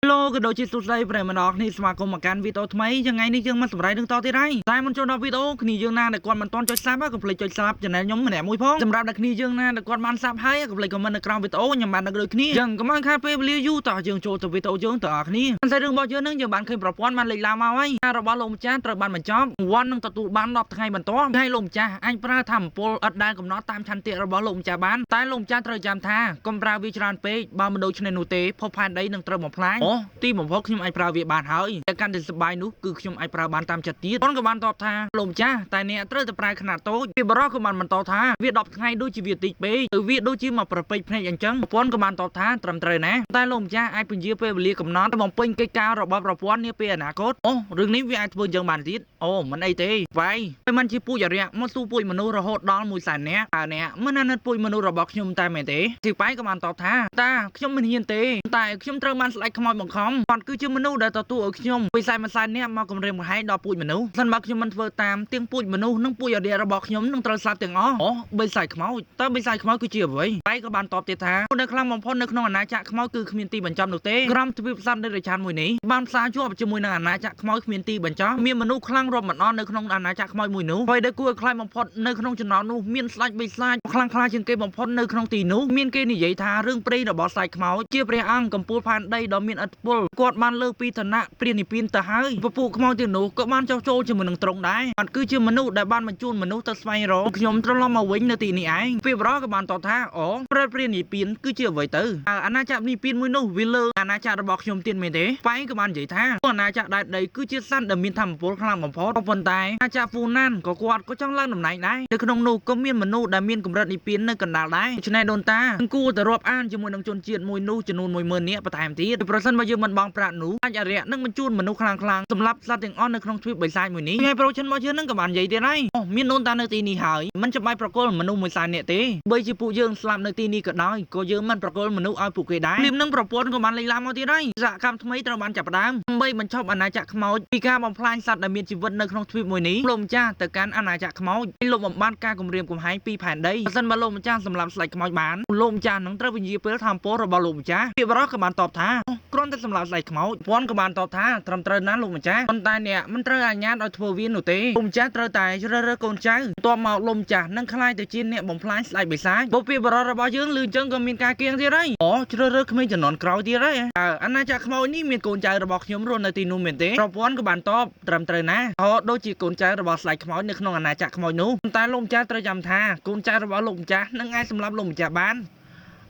โลกระโดดจิตสุดใจเปรย์มันออกนี่สมาคมการวิโตทำไมยังไงนี่ยังมันสำไรถึงต่อที่ไรแต่มันจนเอาวิโตคณียังหน้าแต่ก่อนมันตอนจอยซับก็เลยจอยซับจะไหนย้อมมันแหนมวยพ้องสำหรับนักคณียังหน้าแต่ก่อนมันซับให้ก็เลยก็มันในกลางวิโตยังมันนักเลยคณียังก็มันคาเฟ่เลี้ยยู่ต่อยังโจตัววิโตยังต่อคณีมันใส่เรื่องบ่เยอะนึงยังบ้านเคยปรับป้อนมันเลยลามาไว้เราบ้านลมจ้าตระบ้านมันจอมวันนึงตัวบ้านรอบทั้งไงมันต้อมให้ลมจ้าอันพระทำโปลอัดได้กับน้องตามชันเตะเราบ้านลมจ้าบ้านใต้ลมจ้าตระจำท่ากรมราวิจารณ์เป๊ะบ้านมันโดยชนนูเตพบผ่านได้หนึ่งตระหม่อมพลายตีหม่อมพกขยมไอปราวิบานเฮ้ยแต่การติดสบายนุคือขยมไอปราบานตามจัดตีต้นกับบานตอบท่าลมจ้าแต่เนี่ยเตอร์จะปลายขนาดโตที่บรอกับมันตอบท่าเวียดดอกไงด้วยชีวิตติเป๊ะหรือเวียดด้วยชีมาประเภทเพลงอย่างจังป้อนกับบานตอบท่าตรำเตยนะแต่ลมจ้าไอเป็นเยื่อเปเลียกับน้องแต่มองเป็นไกลกาเราบ้าเราป้อนเนี่ยเป็นอนาคตโอ้เรื่องนี้วิไอพูดยังบานติดโอ้มันไอเต้ไปมันชีปุยอย่างเนี้ยมันสู้ปุยมนุษย์เราโหดดอนมวยสายเนี้ยเนี่ยมันนั่นปุยมนุษย์เราบอกขยมตายไม่เต้ที่ไปกับมันตอบท่าตาขยมมันเฮียนเต้แต่ขยมเตอร์มันสไลด์ขโมยบังคับก่อนคือชื่อมนุษย์ได้ต่อตัวขยมไปใส่มาใส่เนี่ยมากำเรียมให้ดอกปุยมนุษย์สันบักขยมมันเฟอตามเตียงปุยมนุษย์นั่งปุยอย่างเดียวเราบอกขยมนั่งตระสัตเตียงอ๋อไปใส่ขโมยแต่ไปใส่ขโมยคือเจียบไว้ไปกับมันตอบเตท่าในครั้งมองพ้นในขนมอาณาจักรขโมยคือขมิ้นตีบรรจำหนุเต้กรัมทวีปสั้นได้เลยชานมวยนี้บ้านซาชั่วปัจจุบันในอาณาจักรขโมยขมิ้นตีบรรจำมีมนุษย์คลั่งรบมันนอนในขนมอาณาจักรขโมยมวยนู้ไปได้กู้คลายมองพ้นในขนมจนนอนนู้มีนสไลด์ไปสไลด์คลั่งคลายจึงเก็บมองพ้นในขนมตีนู้มีนเกนี่ใหญ่ทาเรื่องปรีดอกบอสใส่ขโมยเจียบเรียอังกัมพูผ่านได้ดอกมีนอัดปุลกอดมันเลิกปีธนะเปลี่ยนปีนตาหายปะปูขโมยตีนู้ก็บ้านเจ้าโจจะเหมือนตรงได้มันคือเชื่อมนุษย์ได้บ้านมันจูนมนุษย์ตัดไฟรอขยมตระลอมาวิ่งในตีนี้ไอ้เปียบร้อกับบ้านต่อท่าอ๋อเปลี่ยนปีนคือเชื่อไว้เตออาณาจักรนี่ปีนมวยนู้วิลเลอร์อาณาจักรบอกขยมเตียนเมเต้ไปกับบ้านใหญ่ท่าอาณาจักรได้คือเชื่อสั้นเดิมมีทำโพลคลั่งของพอตบนตายอาณาจักรฟูนั่นก็กวาดก็จ้องล่างหนุ่มไหนได้ในขนมนูก็มีมนุษย์ได้มีกำลังในปีนในกันดาได้ชนะโดนตากูแต่รอบอ่านจมูกนังจนเจียนมวยนู้จนูนมวยเมินเนี้ยประทายมตีประสันมาเยอะมันบางประหนูอาจจะเรียนั่งมันจูนมนุษย์คลางสำหรับสัตว์อย่างอ้อนในขนมทวิปใบไซมวยนี้ไงโปรชันมาเชื่อนั่งกับบ้านใหญ่เท่าไรมีโนนตาในตีนี้หายมันจะไปประกอบมนุษย์มวยไซเนี่ยเต้ใบจีปูเยื่อสลับในตีนี้ก็ได้ก็เยื่อมันประกอบมนุษย์เอาผูกเกยได้ริมนั่งประปวนกับมันเลยลามเอาที่ไรจะคำทำไมตระวันจับดามใบมันชอบอาณาจักรขโมยปีกาบอมพลายสัตว์ในมีชีวิตในขนมทวิปมวยนี้ลมจ้าแต่การอาณาจักรขโมยลมบ้านกากลมเรียมกลมหายปีผ่านได้สันมาลมจ้าสำหรับสไลด์ขโมยบ้านลมจ้าหนังตระวิญญาเพื่อทำโป๊ระบาลมจ้าเปียบร้อกับมันตอบท้ากรอนแต่สำหรับสไลด์ขโมยป้อนกับมันตอบท้าตรำเตรนั้นลมจ้าคนตายเนี่ยมันเตรอาญาเอาทัวร์วินหนูเต้ลมจ้าเตรตายเรื่อโกนจ้าตัวเมาลมจ้านั่งคลายแต่จีนเนี่ยบ่มพลายสไลด์ไปซ้ายบ่เปียบร้อระบายืงลือจังก็มีการเกียงที่ไรอ๋อเรื่อขมิ้นจะนอนกราวที่ไรอันน่าจะขโมยนี่มีโกนใจระบอกยมรนในตีนูเมนเต้เราป้อนกับมันตอบตรำเตรนะเพราะโดยจีโกนใจระบอกสไลด์ขโมยในขนมอาณาจักรขโมยนู้ตายลมจ้าเตรจำท่าโกนใจระบอกลมจ้านั่งไงสำหรับลมจ้าบ้าน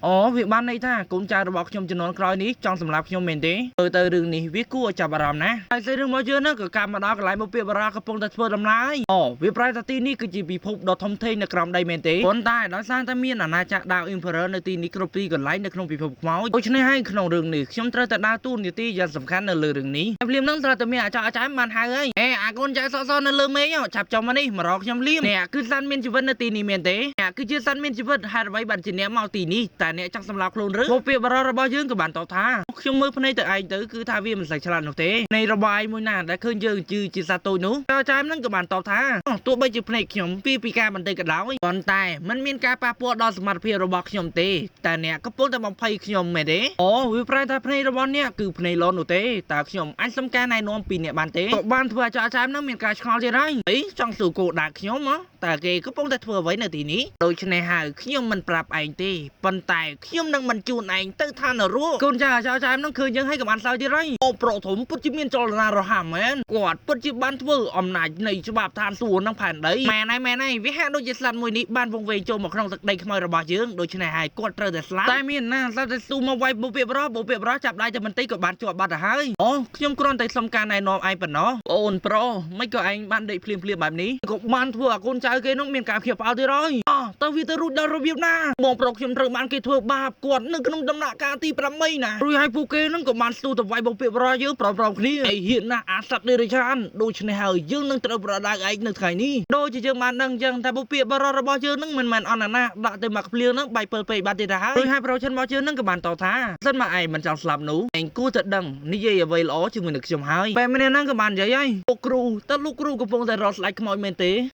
อ๋อวิบ้านในท่ากุญแจระบอกชมจำนวนครอยนี้จองสำหรับชมเมนเต้เตอเรื่องนี้วิกู้จับอารมณ์นะไอ้เรื่องมาเยอะนะกับการมาดอกไหลมาเปียบรากระปงตะเพื่อทำลายอ๋อวิปรายตตีนี่คือจีบีพบดอกทอมเทนในกรามไดเมนเต้คนใต้ดอกสร้างตะเมียนอาณาจักรดาวอิมเพอเรอร์ในตีนี้กรบปีก่อนไหลในขนมปีพบเมาโอ้ชนะให้ขนมเรื่องนี้ชมตระแต่ดาวตู้ในตียันสำคัญในเรื่องนี้เรียมนั่งตระแต่เมียจะอาจารย์มันหายเลยอากุญแจซ้อนในเรื่องเมย์จับจอมมานี่มารอกชมเลียมเนี่ยคือสันเมนชีวิตในตีนี้เมนเต้เนี่ยคือชื่อสันเมนชีวิตหายไว้บัญชีเนี้ยเมาตีนี้แต่เนี่ยจังสำหรับโคลนหรือโมเปียบรระบายยืงกับบ้านต่อท่าช่วงมือพนัยแต่ไอเต๋อคือท่าวิ่งมันใส่ฉลาดหนุเตในระบายมวยหน้าได้ขึ้นยืงจือจิตซาโตนู้ก็ใจมันนั่งกับบ้านต่อท่าตัวใบจีพนัยขยมปีกาบันเตยกับเราก่อนตายมันมีการปาปัวดอสมาร์เพียระบายขยมเตแต่เนี่ยก็ปุ๊บแต่บางไพ่ขยมไม่ได้อ๋อวิปรายท่าพนัยระบายเนี่ยคือพนัยร้อนหนุเตแต่ขยมอันสำคัญในนวมปีเนี่ยบ้านเตบ้านเพื่อจะใจมันนั่งมีการช้อนจะได้จังสู่โกดักขยมมั้งแต่เกก็ปุ๊บแต่เพื่อไว้ในทีนี้โดยชนะหาขยมมันปรับไอเตปันตายขยมนั่งมันจูนไอเตท่านรู้คนจ่าชาวใจมันคืนยังให้กับอันสาวที่ไรโอโปรถมปุจิมินจรนาเราหามแมนกอดปุจิบันทั่วอมนาจในฉบับทานส่วนนั่งผ่านได้แม่ในวิหารโดยจะสลัดมวยนี้บ้านวงเวงโจมขนมตักได้ขโมยระบาดยืงโดยชนะหายกอดเตอร์แต่สลัดแต่มีน่าสลัดซูมาไว้บุเปียบร้อจับได้จะมันตีกับบ้านจวบบ้านหายอ๋อขยมกรอนแต่สมการในนอมไอปะเนาะโอนโปรไม่ก็ไอบ้านได้เพลียแบบนี้กับบ้านทั่วคนใจเกน้องมีการเขียบเอาที่ไรอ๋อตวิตรุดดารบิวนามองโปรขยมเตอร์บ้านเกทั่วบาปกอดนึกขนมดำหนักการตีประไม่นะรู้ให้ผู้เกนั่งกับมันสู้แต่ไว้บงเปียบรอยเยอะปลอมๆนี้ไอเหี้ยนะอาสัตว์เดรัจฉานโดยชนะหายยืงนั่งตระประดาไอหนึ่งไข่นี้โดยจะเจอมันนั่งยังแต่บุเปียบรอยระบายยืงนั่งมันอ่อนหน้าด่าแต่หมักเพลียนั่งใบเปิดไปบาดเจ็บหายรู้ให้เราฉันบอยืงนั่งกับมันต่อท้าเส้นมาไอมันจังสลับหนูเองกู้จะดังนี่ยัยไว้ล้อจึงมันนึกชมหายไปไม่ได้นั่งกับมันใหญ่ลูกครูแต่ลูกครูกับพงแต่รอสไลด์ขโมยเมนเต้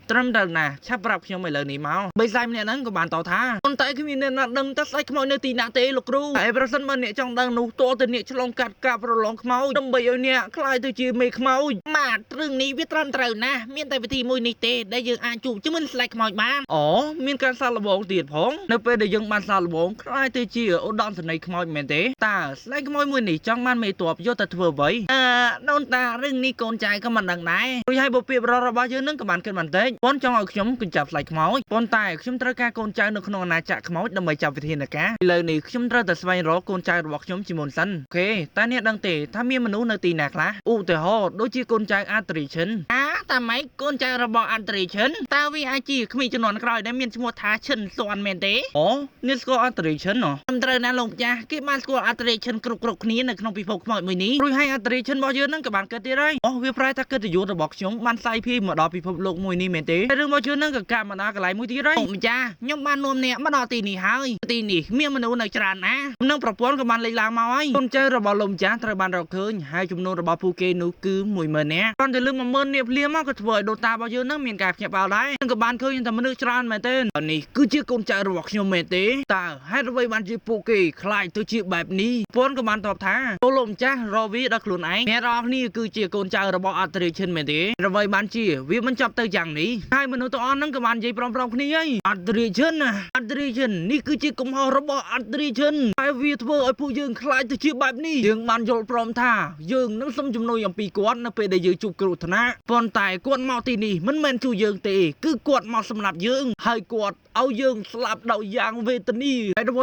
ตรำดังนะชับปรับชมไม่เลยนี่ mau bây giờ nè nắng của bạn tàu thá con tay cái miền nè đừng tắt say khmoi nơi tì nạ tế lục ru tạiប្រសិនបើអ្នកចង់ដឹងនោះតើទៅអ្នកឆ្លងកាត់ការប្រឡងខ្មោចដើម្បីឲ្យអ្នកខ្លាយទៅជាមេខ្មោចម៉ារឿងនេះវាត្រឹមត្រូវណាស់មានតែវិធីមួយនេះទេដែលយើងអាចជួបជាមួយស្លែកខ្មោចបានអូមានការសាកល្បងទៀតផងនៅពេលដែលយើងបានសាកល្បងខ្លាយទៅជាឧត្តមសេនីយ៍ខ្មោចមែនទេតើស្លែកខ្មោចមួយនេះចង់បានមេតបយកទៅធ្វើអ្វីដូនតារឿងនេះកូនចៅក៏មិនដឹងដែរព្រោះឲ្យបុព្វបុរសរបស់យើងនឹងក៏បានគិតបន្តិចប៉ុនចង់ឲ្យខ្ញុំគិតចាប់ស្លែកខ្មោចប៉ុន្តែខ្ញុំត្រូវការកូនចៅនៅក្នុងអាណាចក្រខ្មោចដើម្បីចាប់វិធានការឥឡូវនេះខ្ញុំត្រូវតែស្វែងរកកូនចៅរបស់ខ្ញុំជាមុនសិនអូខេតើអ្នកដឹងទេថាមានមនុស្សនៅទីណាខ្លះឧទាហរណ៍ដូចជាកូនចៅអាត្រីឈិនតែម៉េចកូនចៅរបស់អាត្រីឈិនតើវាអាចជាក្មេងជំនាន់ក្រោយដែលមានឈ្មោះថាឈិនស៊ន់មែនទេអូអ្នកស្គាល់អាត្រីឈិនហ៎ខ្ញុំត្រូវណាលោកម្ចាស់គេបានស្គាល់អាត្រីឈិនគ្រប់គ្នានៅក្នុងពិភពខ្មោចមួយនេះរួចហើយអាត្រីឈិនរបស់យើងនឹងក៏បានកើតទៀតហើយអូវាប្រែថាកិត្តិយសរបស់ខ្ញុំបានផ្សាយភាយមកដល់ពិភពលោកមួយនេះមែនទេហើយរឿងរបស់យើងនឹងក៏កាប់មកដល់កន្លែងមួយទៀតហើយលោកម្ចាស់ខ្ញុំបាននាំអ្នកមកដល់ទីនេះហើយទីនេះមានមនុស្សនៅច្រើនណាស់នឹងប្រព័ន្ធក៏បានលេខឡើងមកហើយកូនចៅរបស់លោកម្ចាស់ត្រូវបានរកឃើញហើយចំនួនរបស់ពួកគេនោះគឺ10000នាក់គ្រាន់តែលើក10000នាក់ភ្លាមមកក៏ធ្វើឲ្យដូនតារបស់យើងនឹងមានការភ្ញាក់ផ្អើលដែរនឹងក៏បានឃើញតែមនុស្សច្រើនមែនទេនេះគឺជាកូនចៅរបស់ខ្ញុំមែនទេតើហេតុអ្វីបានជាពួកគេខ្លាចទៅជាបែបនេះប្រព័ន្ធក៏បានតបថាលោកម្ចាស់រកវាដល់ខ្លួនឯងអ្នករាល់គ្នាគឺជាកូនចៅរបស់អត្រាឈិនមែនទេអ្វីបានជាវាមិនចាប់ទៅយ៉ាងនេះហើយមនុស្សទាំងអស់ហ្នឹងក៏បាននិយាយព្រមៗគ្នាហើយអត្រាឈិននេះគឺជាកំហុសរបស់អត្រាឈិនហើយវាធ្វើឲ្យពួកយើងខ្លាចទៅជាបែបនេះយើងបានយល់ព្រមថាយើងនឹងសុំជំនួយអំពីគាត់នៅពេលដែលយើងជួបគ្រោះថ្នាក់ប៉ុន្តែគាត់មកទីនេះមិនមែនជួយយើងទេគឺគាត់មកសម្លាប់យើងហើយគាត់ឲ្យយើងស្លាប់ដោយយ៉ាងវេទនាហេតុអ្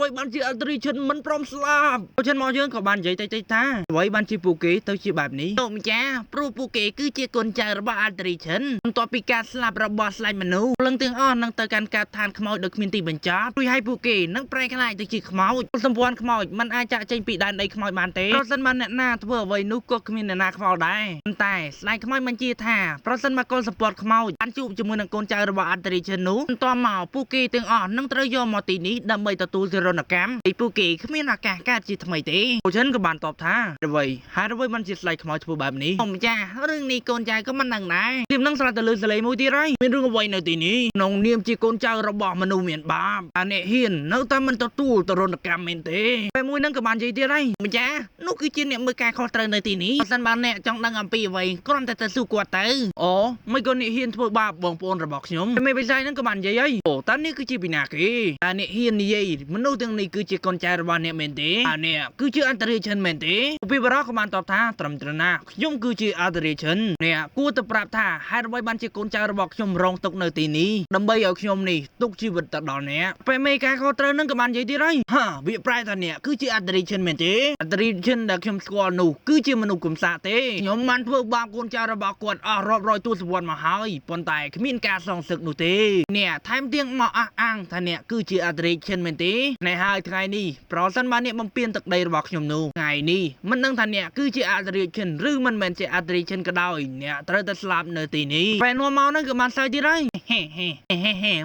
វីបានជាអត្រាឈិនមិនព្រមស្លាប់ពួកជនមកយើងក៏បាននិយាយតិចថាអ្វីបានជាពួកគេទៅជាបែបនេះលោកម្ចាស់ព្រោះពួកគេគឺជាកូនចៅរបស់អត្រាឈិនបន្ទាប់ពីការស្លាប់របស់ស្លាញ់មនុស្សព្រលឹងទាំងអស់នឹងទៅកាន់កាដ្ឋានខ្មោចដោយគ្មានទីបញ្ចប់រួចហើយពួកគេនឹងប្រែក្លាយទៅជាខ្មោចសម្ព័ន្ធខ្មោចមិនអាចចាក់ចេញពីដែនដីខ្មោចបានទេប្រសិនបើអ្នកណាធ្វើអ្វីនោះក៏គ្មានអ្នកណាខ្វល់ដែរប៉ុន្តែស្លាញ់ខ្មោចមិនជឿថាប្រសិនបើកូនសម្ព័ន្ធខ្មោចបានជួបជាមួយនឹងកូនចៅរបស់អត្រាឈិននោះបន្ទាប់មកពួកគេទាំងអស់នឹងត្រូវយកមកទីនេះដើម្បីទទួលទរណកម្មពីពួកគេគ្មានឱកាសកើតជាថ្មីទេពួកฉันក៏បានតបថាអ្វីបានជាស្លាញ់ខ្មោចធ្វើបែបនេះខ្ញុំចារឿងនេះកូនចៅក៏មិនដឹងដែរខ្ញុំនឹងស្រាប់តែលើសលេងមួយទៀតហើយមានរឿងអ្វីនៅទីនេះក្នុងនាមជាកូនចៅរបស់មនុស្សមានបាបអាអ្នកហ៊ាននៅតែមិនទទួលទរណកម្មមែនទេតែមួយនឹងក៏បាននិយាយទៀតហើយម្ចាស់នោះគឺជាអ្នកមើលការខុសត្រូវនៅទីនេះបើសិនបើអ្នកចង់ដឹងអំពីអ្វីគ្រាន់តែទៅសួរគាត់ទៅអូមិនក៏អ្នកហ៊ានធ្វើបាបបងប្អូនរបស់ខ្ញុំតែមេបិសាយនឹងក៏បាននិយាយហើយអូតើនេះគឺជាពីណាគេតើអ្នកហ៊ាននិយាយមនុស្សទាំងនេះគឺជាកូនចៅរបស់អ្នកមែនទេអាអ្នកគឺជាអន្តរជាតិមែនទេពីបរិះក៏បានតបថាត្រឹមត្រូវណាស់ខ្ញុំគឺជាអន្តរជាតិអ្នកគួរទៅប្រាប់ថាហេតុអ្វីបានជាកូនចៅរបស់ខ្ញុំរងទុកនៅទីនេះដើម្បីឲ្យខ្ញុំនេះទុកជីវិតទៅដល់អ្នកពេលមេការខុសត្រូវនឹងក៏បាននិយាយទៀតហើយវាប្រែថាអ្នកគឺជាអន្តរជាតិមែនទេអន្តរជាតិដែលខ្ញុំស្គាល់នោះគឺជាមនុស្សកំសាកទេខ្ញុំបានធ្វើបាបកូនចៅរបស់គាត់អស់រាប់រយទសវត្សរ៍មកហើយប៉ុន្តែគ្មានការសងសឹកនោះទេអ្នកថែមទាំងមកអះអាងថាអ្នកគឺជាអន្តរជាតិមែនទេណែហើយថ្ងៃនេះប្រសិនបើអ្នកបំពេញទឹកដីរបស់ខ្ញុំនោះថ្ងៃនេះមិនដឹងថាអ្នកគឺជាអន្តរជាតិឬមិនមែនជាអន្តរជាតិក៏ដោយអ្នកត្រូវតែស្លាប់នៅទីនេះពេលនោះមកនឹងក៏បានសើចទៀតហើយ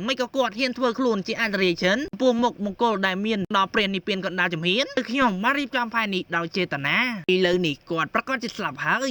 មិនក៏គាត់ហ៊ានធ្វើខ្លួនជាអន្តរជាតិពួកមុខមង្គលដែលមានដល់ព្រះនិព្វានកណ្ដាលជំហានគឺខ្ញុំបានរៀបចំផែននេះដោយចេតនាឥឡូវនេះគាត់ប្រកាសជាស្លាប់ហើយ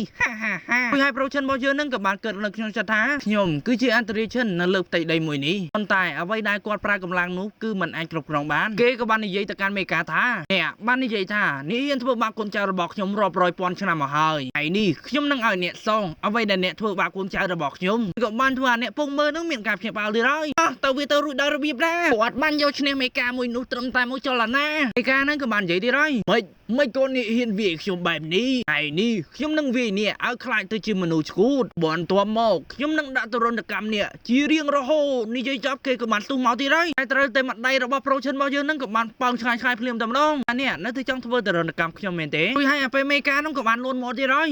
ពីហើយប្រូឈិនរបស់យើងនឹងក៏បានកើតនៅក្នុងចិត្តថាខ្ញុំគឺជាអន្តរជាតិនៅលើផ្ទៃដីមួយនេះប៉ុន្តែអ្វីដែលគាត់ប្រើកម្លាំងនោះគឺមិនអាចគ្រប់គ្រងបានគេក៏បាននិយាយទៅកាន់មេកាថាអ្នកបាននិយាយថានេះហ៊ានធ្វើបាបកូនចៅរបស់ខ្ញុំរាប់រយពាន់ឆ្នាំមកហើយថ្ងៃនេះខ្ញុំនឹងឲ្យអ្នកសងអ្វីដែលអ្នកធ្វើបាបកូនចៅរបស់ខ្ញុំក៏បានធ្វើឲ្យអ្នកពងមើលនឹងមានការភ្ញាក់ផ្អើលទៀតហើយទៅវាទៅរួចដោយរបៀបដែរគាត់បានយកឈ្នះមេកាមួយនោះត្រឹមតែមួយចលនាមេកាហ្នឹងក៏បាននិយាយទៀតហើយមិនក៏នេះហ៊ានវាយខ្ញុំបែបនេះហើយនេះខ្ញុំនឹងវាយនេះឲ្យខ្លាចទៅជាមនុស្សឈួតបន្ទាប់មកខ្ញុំនឹងដាក់ទរណកម្មនេះជារៀងរហូតនិយាយចប់គេក៏បានស្ទុះមកទៀតហើយតែត្រូវតែម្ដាយរបស់ប្រូឈិនរបស់យើងនឹងក៏បានប៉ោងឆ្ងាយភ្លាមតែម្ដងអានេះនៅតែចង់ធ្វើទរណកម្មខ្ញុំមែនទេរួចហើយអាពេលមេកាហ្នឹងក៏បានលួនមកទៀតហើយ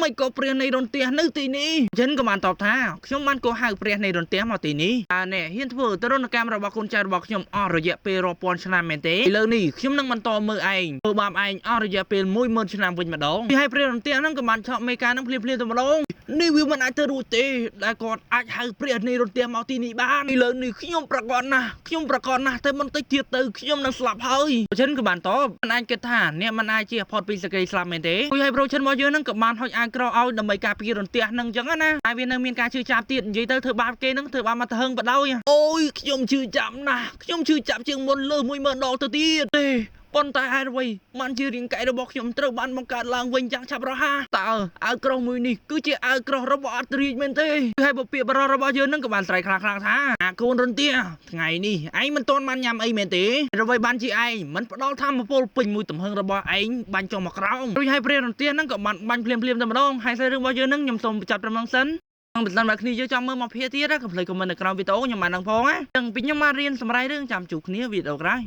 មិនក៏ព្រះនៃរន្ទះនៅទីនេះចិនក៏បានតបថាខ្ញុំបានក៏ហៅព្រះនៃរន្ទះមកទីនេះអានេះហ៊ានធ្វើទរណកម្មរបស់កូនចៅរបស់ខ្ញុំអស់រយៈពេលរាប់ពាន់ឆ្នាំមែនទេឥឡូវនេះខ្ញុំនឹងបន្តមើលឯងធ្វើបាបឯងអស់រយៈពេល10000ឆ្នាំវិញម្ដងពីហើយព្រះរន្ទះហ្នឹងក៏បានឆក់មេកាហ្នឹងភ្លាមតែម្ដង នេះវាមិនអាចទៅរួចទេដែលគាត់អាចហៅព្រះនៃរន្ទះមកទីនេះបានឥឡូវនេះខ្ញុំប្រកាសណាស់តែមិនតិចទៀតទៅខ្ញុំនឹងស្លាប់ហើយប្រសិនក៏បានតបមិនអាចគិតថាអ្នកមិនអាចជៀសផុតពីសេចក្តីស្លាប់មែនទេហើយប្រូឈិនរបស់យើងនឹងក៏បានហុចអាវក្រោយឲ្យដើម្បីការពាររន្ទះនឹងអញ្ចឹងណាតែវានៅមានការជឿចាប់ទៀតនិយាយទៅធ្វើបាបគេនឹងធ្វើបាបមកទៅហឹងបដ អូយខ្ញុំជឿចាប់ណាស់ខ្ញុំជឿចាប់ជាងមុនលើ10000 ដងទៅទៀតទេប៉ុន្តែហេតុអ្វីបានជារាងកាយរបស់ខ្ញុំត្រូវបានបង្កើតឡើងវិញយ៉ាងឆាប់រហ័សតើអាវក្រោះមួយនេះគឺជាអាវក្រោះរបស់អត្តរាជមែនទេហើយពពាកបរោះរបស់យើងនឹងក៏បានស្រែកខ្លាំងៗថាអាកូនរន្ទះថ្ងៃនេះឯងមិនទាន់បានញ៉ាំអីមែនទេអ្វីបានជាឯងមិនផ្ដល់ធម៌ពលពេញមួយទំហឹងរបស់ឯងបាញ់ចុះមកក្រោមរួចហើយព្រះរន្ទះនឹងក៏បានបាញ់ភ្លាមតែម្ដងហើយសាររឿងរបស់យើងនឹងខ្ញុំសូមបញ្ចប់ត្រឹមហ្នឹងសិនបើសិនមកគ្នាយើងចង់មើលមកភាគទៀតកុំភ្លេចខមមិននៅក្រោមវីដេអូខ្ញុំបាននឹងផងណាចឹងពីខ្ញុំមករៀនសម្រាប់រឿងចាំជួបគ្នាវីដេអូក្រោយ